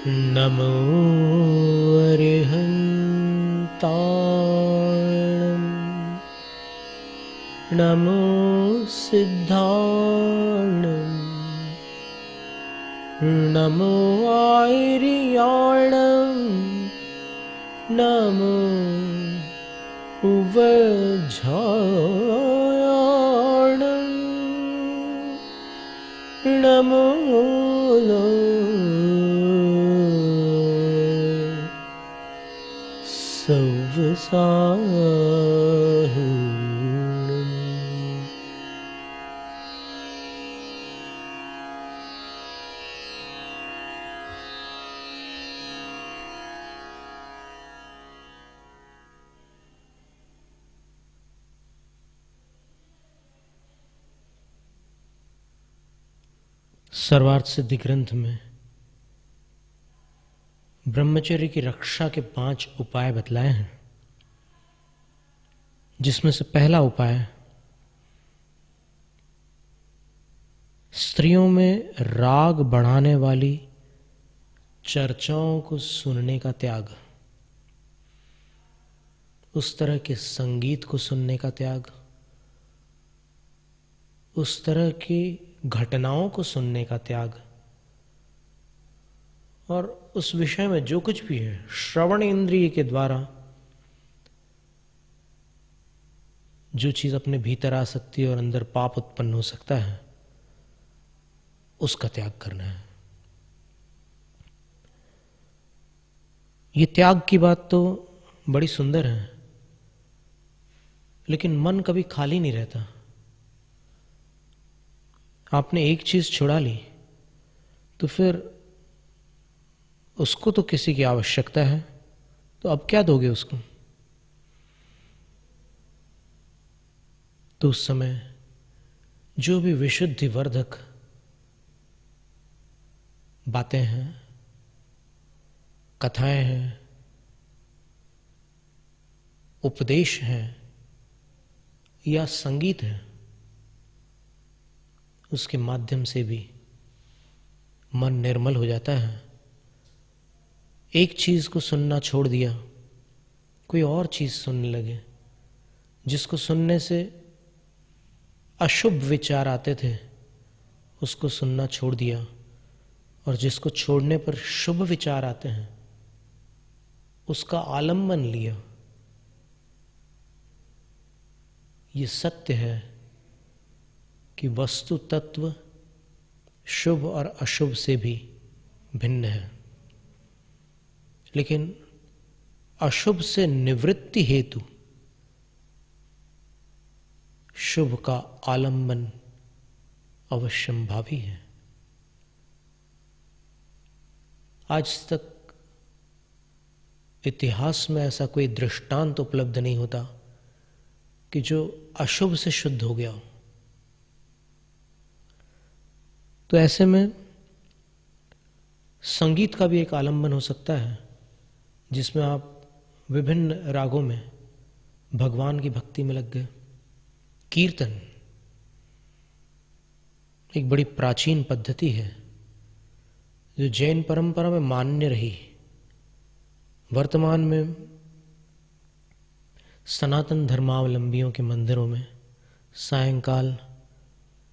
नमो अरिहन्ताणं नमो सिद्धाणं नमो आर्याणं नमो उवझायाणं नमो सव्वसाहुणम्। सर्वार्थ सिद्धि ग्रंथ में ब्रह्मचर्य की रक्षा के 5 उपाय बतलाए हैं, जिसमें से पहला उपाय स्त्रियों में राग बढ़ाने वाली चर्चाओं को सुनने का त्याग, उस तरह के संगीत को सुनने का त्याग, उस तरह की घटनाओं को सुनने का त्याग, और उस विषय में जो कुछ भी है श्रवण इंद्रिय के द्वारा जो चीज अपने भीतर आ सकती है और अंदर पाप उत्पन्न हो सकता है, उसका त्याग करना है। ये त्याग की बात तो बड़ी सुंदर है, लेकिन मन कभी खाली नहीं रहता। आपने एक चीज छुड़ा ली तो फिर उसको तो किसी की आवश्यकता है, तो अब क्या दोगे उसको? तो उस समय जो भी विशुद्धि वर्धक बातें हैं, कथाएं हैं, उपदेश हैं या संगीत है, उसके माध्यम से भी मन निर्मल हो जाता है। एक चीज को सुनना छोड़ दिया, कोई और चीज सुनने लगे, जिसको सुनने से अशुभ विचार आते थे उसको सुनना छोड़ दिया, और जिसको छोड़ने पर शुभ विचार आते हैं उसका आलम्बन लिया। ये सत्य है कि वस्तु तत्व शुभ और अशुभ से भी भिन्न है, लेकिन अशुभ से निवृत्ति हेतु शुभ का आलंबन अवश्यंभावी है। आज तक इतिहास में ऐसा कोई दृष्टांत उपलब्ध नहीं होता कि जो अशुभ से शुद्ध हो गया हो। तो ऐसे में संगीत का भी एक आलंबन हो सकता है, जिसमें आप विभिन्न रागों में भगवान की भक्ति में लग गए। कीर्तन एक बड़ी प्राचीन पद्धति है जो जैन परंपरा में मान्य रही। वर्तमान में सनातन धर्मावलंबियों के मंदिरों में सायंकाल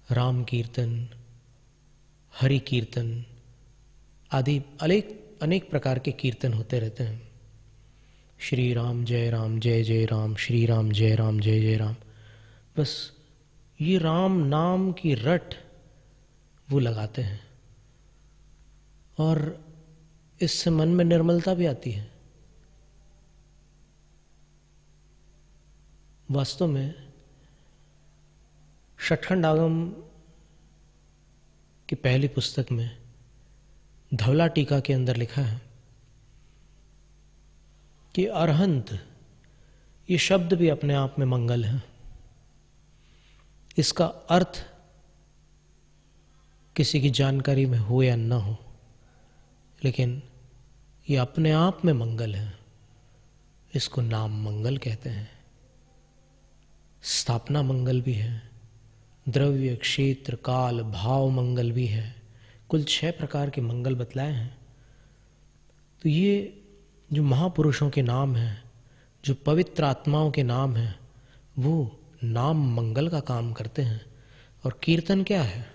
राम कीर्तन, हरि कीर्तन आदि अनेक प्रकार के कीर्तन होते रहते हैं। श्री राम जय राम, श्री राम जय जय राम। बस ये राम नाम की रट वो लगाते हैं, और इससे मन में निर्मलता भी आती है। वास्तव में षटखंड आगम की पहली पुस्तक में धवला टीका के अंदर लिखा है कि अरहंत ये शब्द भी अपने आप में मंगल है। इसका अर्थ किसी की जानकारी में हो या न हो, लेकिन ये अपने आप में मंगल है। इसको नाम मंगल कहते हैं। स्थापना मंगल भी है, द्रव्य, क्षेत्र, काल, भाव मंगल भी है। कुल 6 प्रकार के मंगल बतलाए हैं। तो ये जो महापुरुषों के नाम हैं, जो पवित्र आत्माओं के नाम हैं, वो नाम मंगल का काम करते हैं। और कीर्तन क्या है?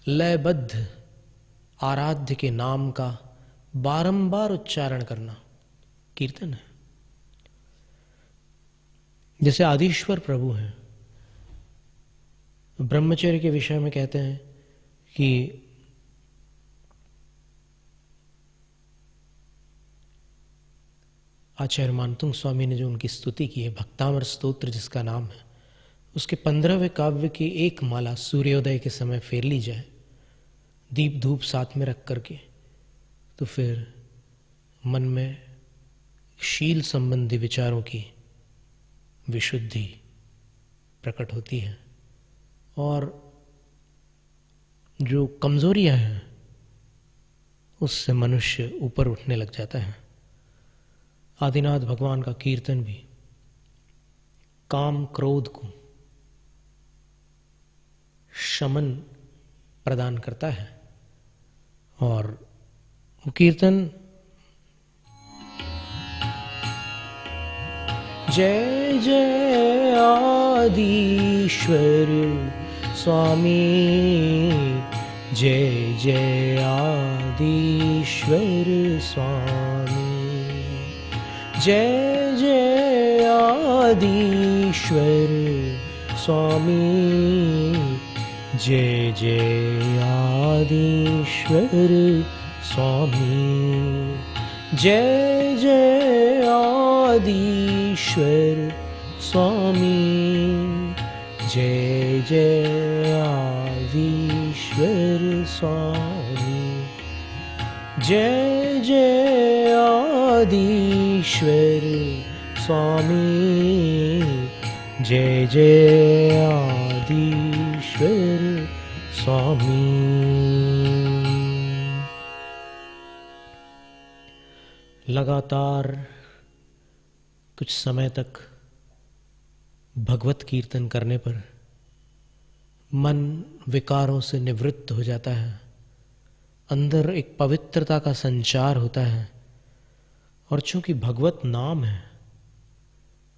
लयबद्ध आराध्य के नाम का बारंबार उच्चारण करना कीर्तन है। जैसे आदिश्वर प्रभु हैं, ब्रह्मचर्य के विषय में कहते हैं कि आचार्य मानतुंग स्वामी ने जो उनकी स्तुति की है, भक्तामर स्तोत्र जिसका नाम है, उसके 15वें काव्य की एक माला सूर्योदय के समय फेर ली जाए, दीप धूप साथ में रख करके, तो फिर मन में शील संबंधी विचारों की विशुद्धि प्रकट होती है और जो कमजोरियां हैं उससे मनुष्य ऊपर उठने लग जाता है। आदिनाथ भगवान का कीर्तन भी काम क्रोध को शमन प्रदान करता है और वो कीर्तन जय जय आदिश्वर स्वामी, जय जय आदिश्वर स्वामी, जय जय आदिश्वर स्वामी, जय जय आदिश्वर स्वामी, जय जय आदिश्वर स्वामी, जय जय आदिश्वर स्वामी, जय जय आदिश्वर स्वामी, जय जय आदिश्वर स्वामी। लगातार कुछ समय तक भगवत कीर्तन करने पर मन विकारों से निवृत्त हो जाता है, अंदर एक पवित्रता का संचार होता है और चूंकि भगवत नाम है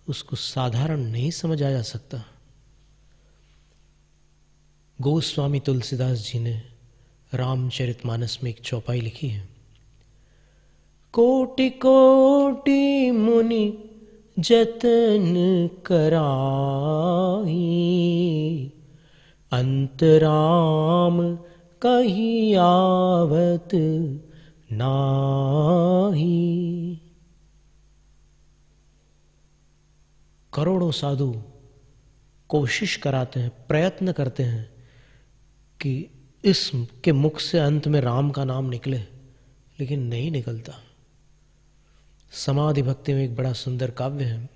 उसको साधारण नहीं समझा जा सकता। गोस्वामी तुलसीदास जी ने रामचरितमानस में एक चौपाई लिखी है, कोटि कोटि मुनि जतन कराई, अंतराम कही आवत नाही। करोड़ों साधु कोशिश कराते हैं, प्रयत्न करते हैं कि इसके मुख से अंत में राम का नाम निकले, लेकिन नहीं निकलता। समाधि भक्ति में एक बड़ा सुंदर काव्य है,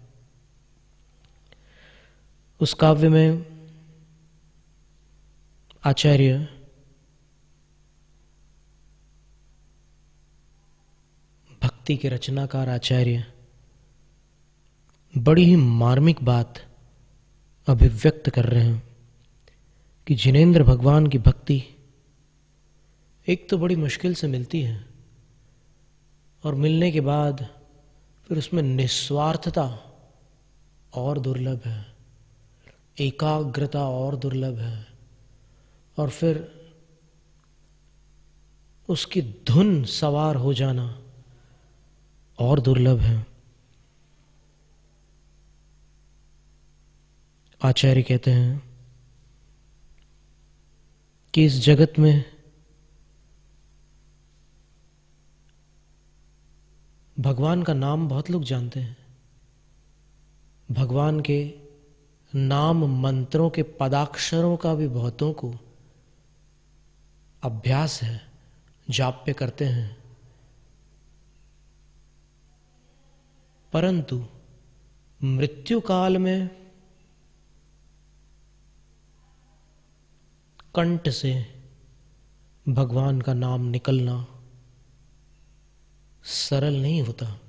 उस काव्य में आचार्य भक्ति के रचनाकार आचार्य बड़ी ही मार्मिक बात अभिव्यक्त कर रहे हैं कि जिनेंद्र भगवान की भक्ति एक तो बड़ी मुश्किल से मिलती है और मिलने के बाद फिर उसमें निस्वार्थता और दुर्लभ है, एकाग्रता और दुर्लभ है, और फिर उसकी धुन सवार हो जाना और दुर्लभ है। आचार्य कहते हैं कि इस जगत में भगवान का नाम बहुत लोग जानते हैं, भगवान के नाम मंत्रों के पदाक्षरों का भी बहुतों को अभ्यास है, जाप्य करते हैं, परंतु मृत्यु काल में कंठ से भगवान का नाम निकलना सरल नहीं होता।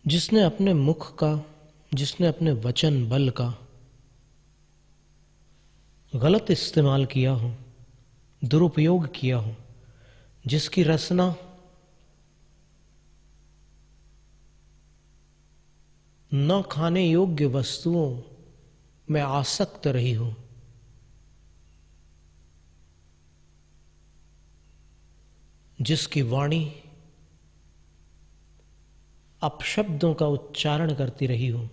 जिसने अपने मुख का, जिसने अपने वचन बल का गलत इस्तेमाल किया हो, दुरुपयोग किया हो, जिसकी रसना न खाने योग्य वस्तुओं में आसक्त रही हूं, जिसकी वाणी अपशब्दों का उच्चारण करती रही हूं,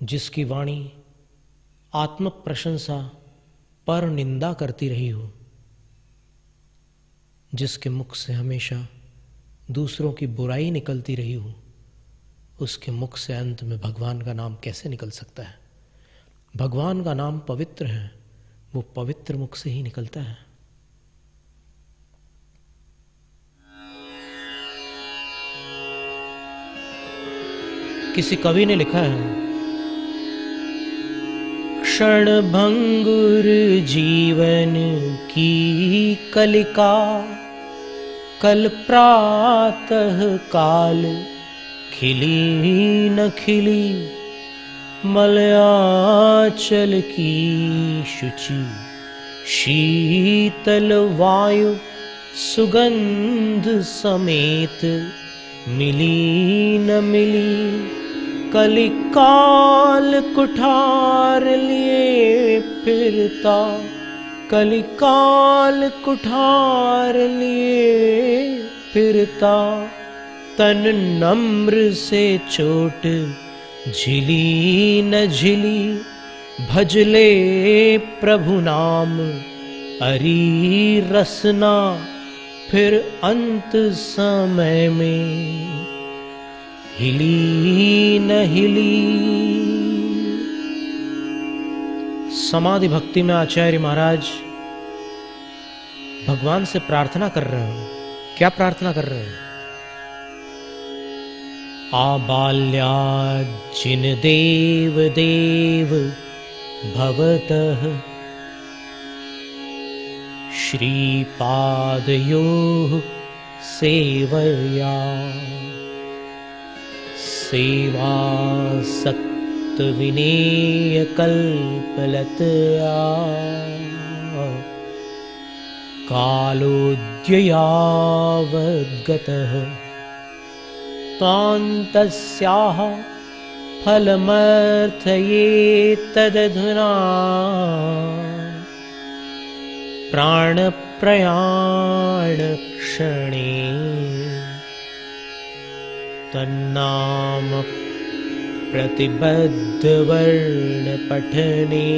जिसकी वाणी आत्म प्रशंसा पर निंदा करती रही हूं, जिसके मुख से हमेशा दूसरों की बुराई निकलती रही हो, उसके मुख से अंत में भगवान का नाम कैसे निकल सकता है? भगवान का नाम पवित्र है, वो पवित्र मुख से ही निकलता है। किसी कवि ने लिखा है, क्षण भंगुर जीवन की कलिका, कल प्रातः काल खिली न खिली, मलयाचल की शुचि शीतल वायु सुगंध समेत मिली न मिली, कलिकाल कुठार लिए फिरता, कलिकाल कुठार लिए फिरता, तन नम्र से चोट झिली न झिली, भजले प्रभु नाम अरी रसना, फिर अंत समय में हिली न हिली। समाधि भक्ति में आचार्य महाराज भगवान से प्रार्थना कर रहे हैं। क्या प्रार्थना कर रहे हैं? आबाल्यात् जिन देव देव भवतः, श्रीपादयोः सेवया, सेवासक्त विनेय कल्पलतया, कालोऽद्ययावद्गतः, तान्तस्याः फलमर्थये तदधुना, प्राणप्रयाण क्षणे, तन्नाम प्रतिबद्धवर्ण पठने,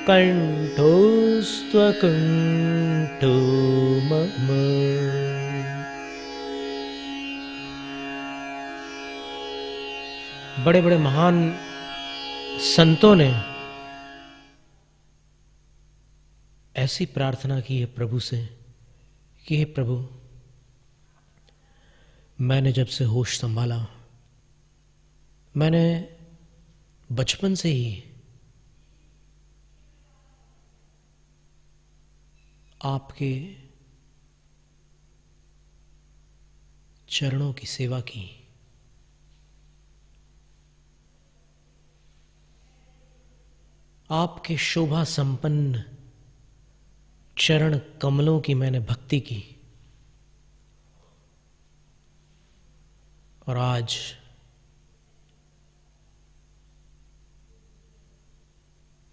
कंठोस्त्वकुण्ठो मम। बड़े बड़े महान संतों ने ऐसी प्रार्थना की है प्रभु से कि हे प्रभु, मैंने जब से होश संभाला, मैंने बचपन से ही आपके चरणों की सेवा की। आपके शोभा संपन्न चरण कमलों की मैंने भक्ति की, और आज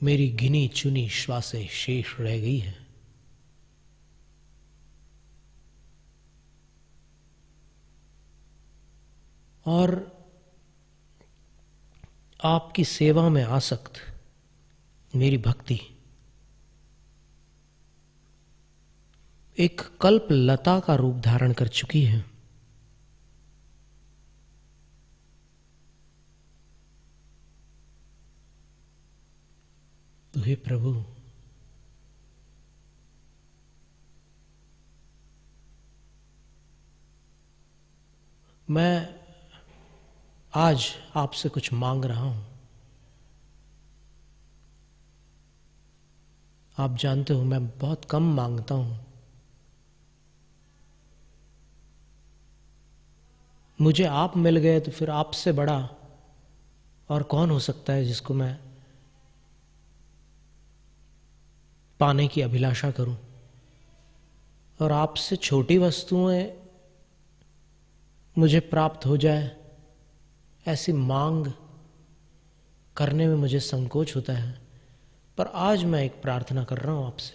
मेरी गिनी चुनी श्वासें शेष रह गई है। और आपकी सेवा में आसक्त मेरी भक्ति एक कल्प लता का रूप धारण कर चुकी है। तो हे प्रभु, मैं आज आपसे कुछ मांग रहा हूं। आप जानते हो मैं बहुत कम मांगता हूं। मुझे आप मिल गए तो फिर आपसे बड़ा और कौन हो सकता है जिसको मैं पाने की अभिलाषा करूं। और आपसे छोटी वस्तुएं मुझे प्राप्त हो जाए, ऐसी मांग करने में मुझे संकोच होता है। पर आज मैं एक प्रार्थना कर रहा हूं आपसे।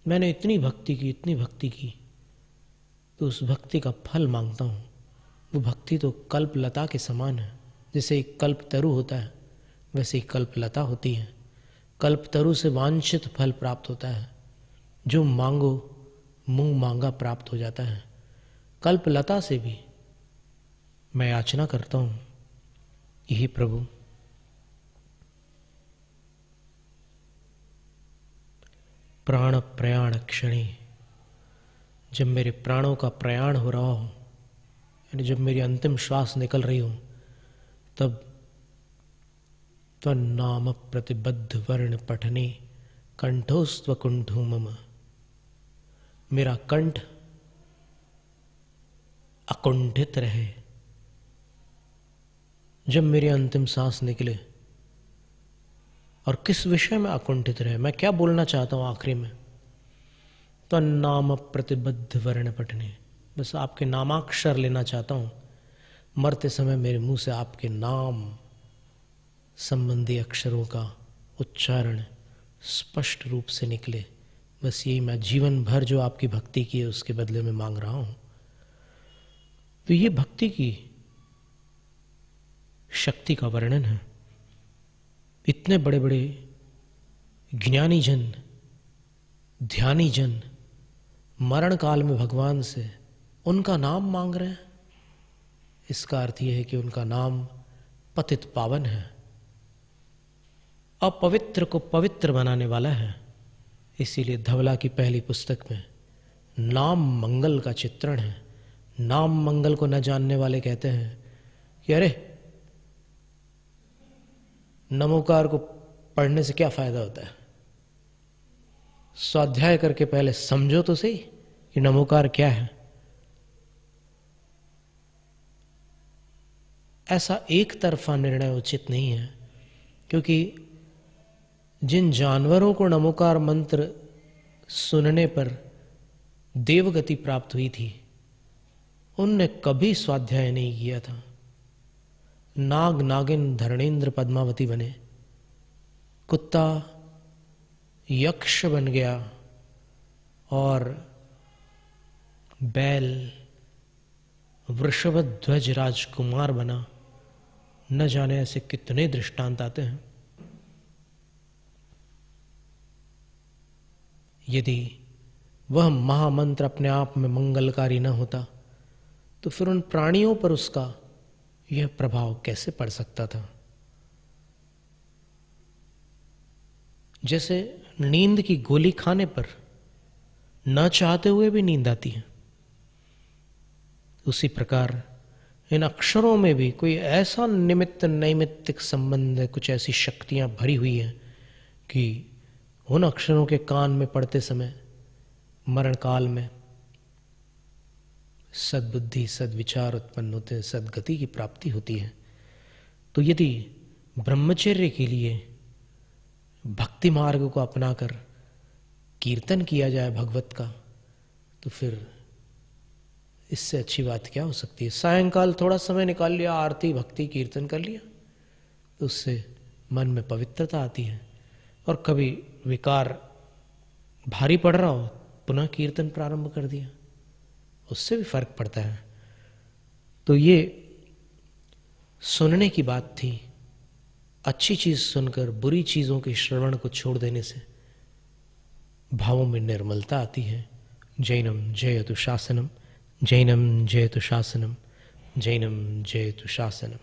मैंने इतनी भक्ति की, तो उस भक्ति का फल मांगता हूं। वो भक्ति तो कल्प लता के समान है। जैसे एक कल्प तरु होता है, वैसे ही कल्प लता होती है। कल्प तरु से वांछित फल प्राप्त होता है। जो मांगो मुंह मांगा प्राप्त हो जाता है। कल्प लता से भी मैं याचना करता हूं, यही प्रभु, प्राण प्रयाण क्षणे, जब मेरे प्राणों का प्रयाण हो रहा हो, यानी जब मेरी अंतिम श्वास निकल रही हो, तब त्वन्नाम प्रतिबद्ध वर्ण पठने कंठोस्त्व कुंठो मम, मेरा कंठ अकुंठित रहे जब मेरी अंतिम सांस निकले। और किस विषय में अकुंठित रहे, मैं क्या बोलना चाहता हूं आखिरी में? त्वन्नाम प्रतिबद्ध वर्ण पठने, बस आपके नामाक्षर लेना चाहता हूं। मरते समय मेरे मुंह से आपके नाम संबंधी अक्षरों का उच्चारण स्पष्ट रूप से निकले। बस यही मैं जीवन भर जो आपकी भक्ति की है उसके बदले में मांग रहा हूं। तो ये भक्ति की शक्ति का वर्णन है। इतने बड़े बड़े ज्ञानी जन, ध्यानी जन मरण काल में भगवान से उनका नाम मांग रहे हैं। इसका अर्थ यह है कि उनका नाम पतित पावन है, अपवित्र को पवित्र बनाने वाला है। इसीलिए धवला की पहली पुस्तक में नाम मंगल का चित्रण है। नाम मंगल को न जानने वाले कहते हैं कि अरे नमोकार को पढ़ने से क्या फायदा होता है, स्वाध्याय करके पहले समझो तो सही कि नमोकार क्या है। ऐसा एक तरफा निर्णय उचित नहीं है, क्योंकि जिन जानवरों को नमोकार मंत्र सुनने पर देवगति प्राप्त हुई थी, उनने कभी स्वाध्याय नहीं किया था। नाग नागिन धरणेन्द्र पद्मावती बने, कुत्ता यक्ष बन गया और बैल वृषभध्वज राजकुमार बना। न जाने ऐसे कितने दृष्टांत आते हैं। यदि वह महामंत्र अपने आप में मंगलकारी न होता तो फिर उन प्राणियों पर उसका यह प्रभाव कैसे पड़ सकता था? जैसे नींद की गोली खाने पर न चाहते हुए भी नींद आती है, उसी प्रकार इन अक्षरों में भी कोई ऐसा निमित्त नैमित्तिक संबंध है, कुछ ऐसी शक्तियां भरी हुई हैं कि उन अक्षरों के कान में पड़ते समय मरण काल में सद्बुद्धि सद्विचार उत्पन्न होते हैं, सद्गति की प्राप्ति होती है। तो यदि ब्रह्मचर्य के लिए भक्ति मार्ग को अपनाकर कीर्तन किया जाए भगवत का, तो फिर इससे अच्छी बात क्या हो सकती है? सायंकाल थोड़ा समय निकाल लिया, आरती भक्ति कीर्तन कर लिया, तो उससे मन में पवित्रता आती है। और कभी विकार भारी पड़ रहा हो, पुनः कीर्तन प्रारंभ कर दिया, उससे भी फर्क पड़ता है। तो ये सुनने की बात थी। अच्छी चीज सुनकर बुरी चीजों के श्रवण को छोड़ देने से भावों में निर्मलता आती है। जैनम जयतु शासनम, जैनम जयतु शासनम, जैनम जयतु शासनम।